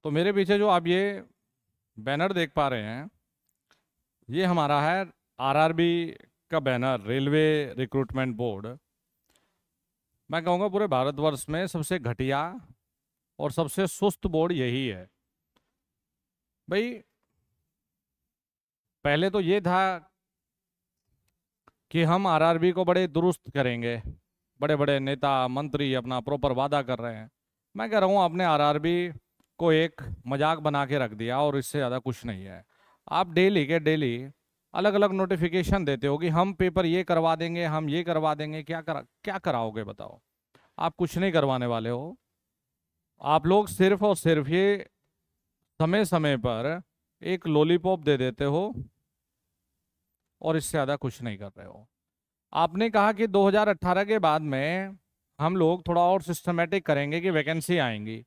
तो मेरे पीछे जो आप ये बैनर देख पा रहे हैं, ये हमारा है आरआरबी का बैनर, रेलवे रिक्रूटमेंट बोर्ड। मैं कहूँगा पूरे भारतवर्ष में सबसे घटिया और सबसे सुस्त बोर्ड यही है भाई। पहले तो ये था कि हम आरआरबी को बड़े दुरुस्त करेंगे, बड़े बड़े नेता मंत्री अपना प्रॉपर वादा कर रहे हैं। मैं कह रहा हूँ आपने आरआरबी को एक मजाक बना के रख दिया और इससे ज़्यादा कुछ नहीं है। आप डेली के डेली अलग अलग नोटिफिकेशन देते हो कि हम पेपर ये करवा देंगे, हम ये करवा देंगे। क्या कराओगे बताओ? आप कुछ नहीं करवाने वाले हो। आप लोग सिर्फ और सिर्फ ये समय समय पर एक लॉलीपॉप दे देते हो और इससे ज़्यादा कुछ नहीं कर रहे हो। आपने कहा कि 2018 के बाद में हम लोग थोड़ा और सिस्टमेटिक करेंगे कि वैकेंसी आएंगी।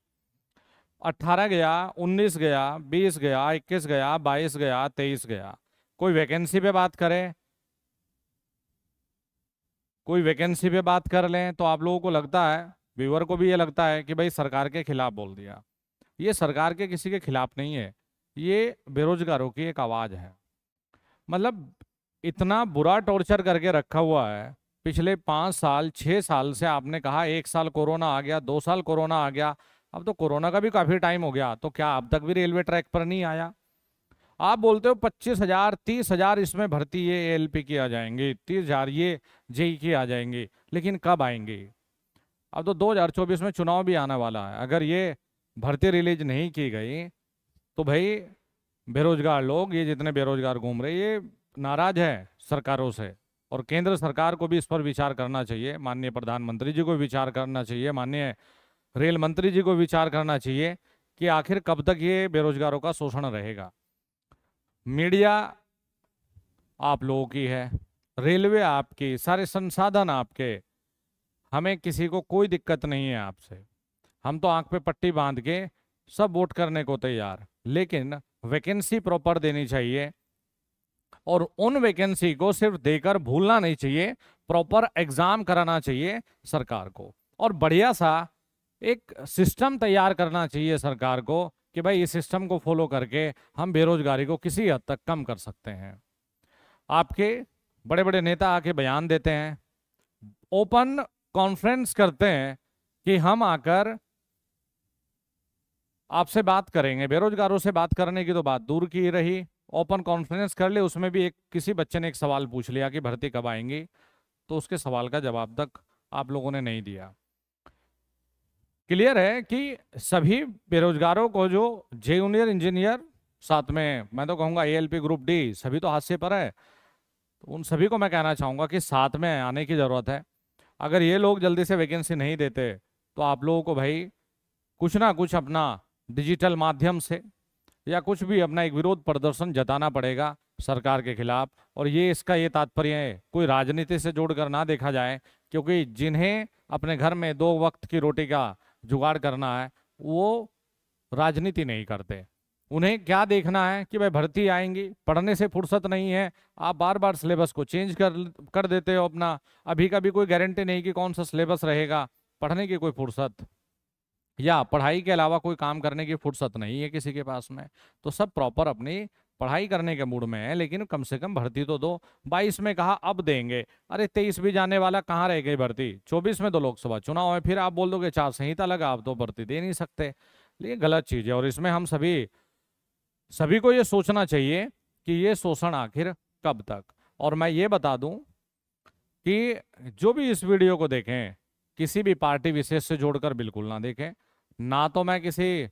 18 गया, 19 गया, 20 गया, 21 गया, 22 गया, 23 गया। कोई वैकेंसी पे बात करे, कोई वैकेंसी पे बात कर लें तो आप लोगों को लगता है, व्यूअर को भी ये लगता है कि भाई सरकार के खिलाफ बोल दिया। ये सरकार के किसी के खिलाफ नहीं है, ये बेरोजगारों की एक आवाज़ है। मतलब इतना बुरा टॉर्चर करके रखा हुआ है। पिछले 5 साल 6 साल से आपने कहा, 1 साल कोरोना आ गया, 2 साल कोरोना आ गया, अब तो कोरोना का भी काफी टाइम हो गया, तो क्या अब तक भी रेलवे ट्रैक पर नहीं आया? आप बोलते हो 25,000 30,000 इसमें भर्ती ये एएलपी की आ जाएंगे, 30,000 ये जेई की आ जाएंगे, लेकिन कब आएंगे? अब तो 2024 में चुनाव भी आने वाला है। अगर ये भर्ती रिलीज नहीं की गई तो भाई बेरोजगार लोग, ये जितने बेरोजगार घूम रहे, ये नाराज है सरकारों से। और केंद्र सरकार को भी इस पर विचार करना चाहिए, माननीय प्रधानमंत्री जी को विचार करना चाहिए, माननीय रेल मंत्री जी को विचार करना चाहिए कि आखिर कब तक ये बेरोजगारों का शोषण रहेगा। मीडिया आप लोगों की है, रेलवे आपकी, सारे संसाधन आपके। हमें किसी को कोई दिक्कत नहीं है आपसे। हम तो आंख पे पट्टी बांध के सब वोट करने को तैयार, लेकिन वैकेंसी प्रॉपर देनी चाहिए। और उन वैकेंसी को सिर्फ देकर भूलना नहीं चाहिए, प्रॉपर एग्जाम कराना चाहिए सरकार को। और बढ़िया सा एक सिस्टम तैयार करना चाहिए सरकार को कि भाई इस सिस्टम को फॉलो करके हम बेरोजगारी को किसी हद तक कम कर सकते हैं। आपके बड़े बड़े नेता आके बयान देते हैं, ओपन कॉन्फ्रेंस करते हैं कि हम आकर आपसे बात करेंगे। बेरोजगारों से बात करने की तो बात दूर की रही, ओपन कॉन्फ्रेंस कर ले, उसमें भी एक किसी बच्चे ने एक सवाल पूछ लिया कि भर्ती कब आएंगी, तो उसके सवाल का जवाब तक आप लोगों ने नहीं दिया। क्लियर है कि सभी बेरोजगारों को, जो जूनियर इंजीनियर, साथ में मैं तो कहूँगा एएलपी ग्रुप डी, सभी तो हादसे पर है, तो उन सभी को मैं कहना चाहूँगा कि साथ में आने की ज़रूरत है। अगर ये लोग जल्दी से वैकेंसी नहीं देते तो आप लोगों को भाई कुछ ना कुछ अपना डिजिटल माध्यम से या कुछ भी अपना एक विरोध प्रदर्शन जताना पड़ेगा सरकार के खिलाफ। और ये इसका ये तात्पर्य है, कोई राजनीति से जोड़कर ना देखा जाए, क्योंकि जिन्हें अपने घर में 2 वक्त की रोटी का जुगाड़ करना है वो राजनीति नहीं करते। उन्हें क्या देखना है कि भाई भर्ती आएंगी, पढ़ने से फुर्सत नहीं है। आप बार बार सिलेबस को चेंज कर देते हो अपना। अभी का भी कोई गारंटी नहीं कि कौन सा सिलेबस रहेगा। पढ़ने की कोई फुर्सत या पढ़ाई के अलावा कोई काम करने की फुर्सत नहीं है किसी के पास में। तो सब प्रॉपर अपनी पढ़ाई करने के मूड में है, लेकिन कम से कम भर्ती तो दो। 22 में कहा अब देंगे, अरे 23 भी जाने वाला, कहाँ रह गई भर्ती? 24 में तो लोकसभा चुनाव है, फिर आप बोल दोगे चार संहिता लगा, आप तो भर्ती दे नहीं सकते। ये गलत चीज है और इसमें हम सभी को ये सोचना चाहिए कि ये शोषण आखिर कब तक। और मैं ये बता दूं कि जो भी इस वीडियो को देखें, किसी भी पार्टी विशेष से जोड़कर बिल्कुल ना देखें। ना तो मैं किसी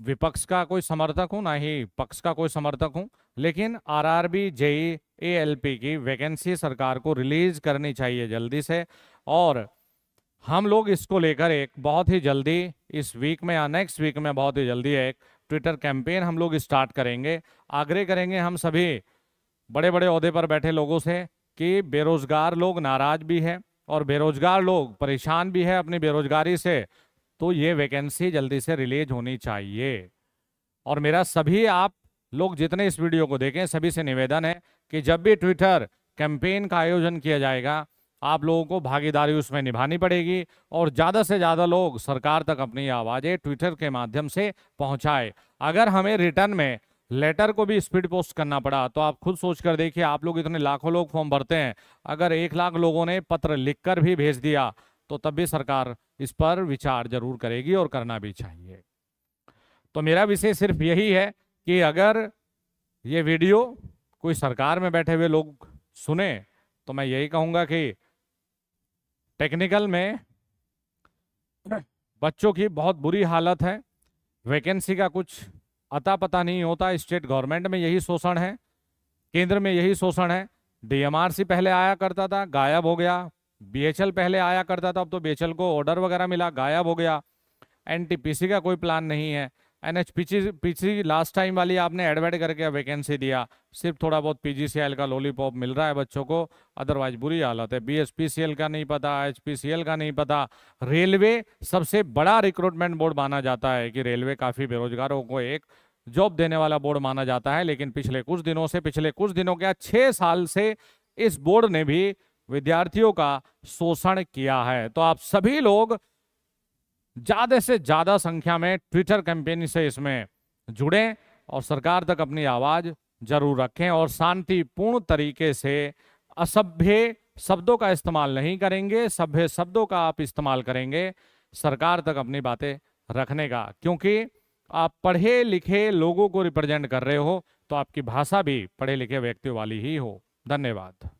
विपक्ष का कोई समर्थक हूं, ना ही पक्ष का कोई समर्थक हूं, लेकिन आरआरबी जेई एएलपी की वैकेंसी सरकार को रिलीज करनी चाहिए जल्दी से। और हम लोग इसको लेकर एक बहुत ही जल्दी, इस वीक में या नेक्स्ट वीक में बहुत ही जल्दी एक ट्विटर कैंपेन हम लोग स्टार्ट करेंगे। आग्रह करेंगे हम सभी बड़े बड़े ओहदे पर बैठे लोगों से कि बेरोजगार लोग नाराज भी है और बेरोजगार लोग परेशान भी है अपनी बेरोजगारी से, तो ये वैकेंसी जल्दी से रिलीज होनी चाहिए। और मेरा सभी आप लोग जितने इस वीडियो को देखें, सभी से निवेदन है कि जब भी ट्विटर कैंपेन का आयोजन किया जाएगा, आप लोगों को भागीदारी उसमें निभानी पड़ेगी और ज़्यादा से ज़्यादा लोग सरकार तक अपनी आवाज़ें ट्विटर के माध्यम से पहुंचाए। अगर हमें रिटर्न में लेटर को भी स्पीड पोस्ट करना पड़ा तो आप खुद सोच कर देखिए, आप लोग इतने लाखों लोग फॉर्म भरते हैं, अगर 1 लाख लोगों ने पत्र लिखकर भी भेज दिया तो तब भी सरकार इस पर विचार जरूर करेगी और करना भी चाहिए। तो मेरा विषय सिर्फ यही है कि अगर ये वीडियो कोई सरकार में बैठे हुए लोग सुने तो मैं यही कहूंगा कि टेक्निकल में बच्चों की बहुत बुरी हालत है, वैकेंसी का कुछ अता पता नहीं होता। स्टेट गवर्नमेंट में यही शोषण है, केंद्र में यही शोषण है। डीएमआरसी पहले आया करता था, गायब हो गया। बीएचएल पहले आया करता था, अब तो बीएचएल को ऑर्डर वगैरह मिला, गायब हो गया। एनटीपीसी का कोई प्लान नहीं है। एनएचपीसी लास्ट टाइम वाली आपने एडवर्ट करके वैकेंसी दिया, सिर्फ थोड़ा बहुत पीजीसीएल का लॉलीपॉप मिल रहा है बच्चों को, अदरवाइज बुरी हालत है। बीएसपीसीएल का नहीं पता, एचपीसीएल का नहीं पता। रेलवे सबसे बड़ा रिक्रूटमेंट बोर्ड माना जाता है कि रेलवे काफी बेरोजगारों को एक जॉब देने वाला बोर्ड माना जाता है, लेकिन पिछले कुछ दिनों क्या 6 साल से इस बोर्ड ने भी विद्यार्थियों का शोषण किया है। तो आप सभी लोग ज्यादा से ज्यादा संख्या में ट्विटर कैंपेन से इसमें जुड़ें और सरकार तक अपनी आवाज जरूर रखें और शांतिपूर्ण तरीके से असभ्य शब्दों का इस्तेमाल नहीं करेंगे, सभ्य शब्दों का आप इस्तेमाल करेंगे सरकार तक अपनी बातें रखने का। क्योंकि आप पढ़े लिखे लोगों को रिप्रेजेंट कर रहे हो तो आपकी भाषा भी पढ़े लिखे व्यक्तियों वाली ही हो। धन्यवाद।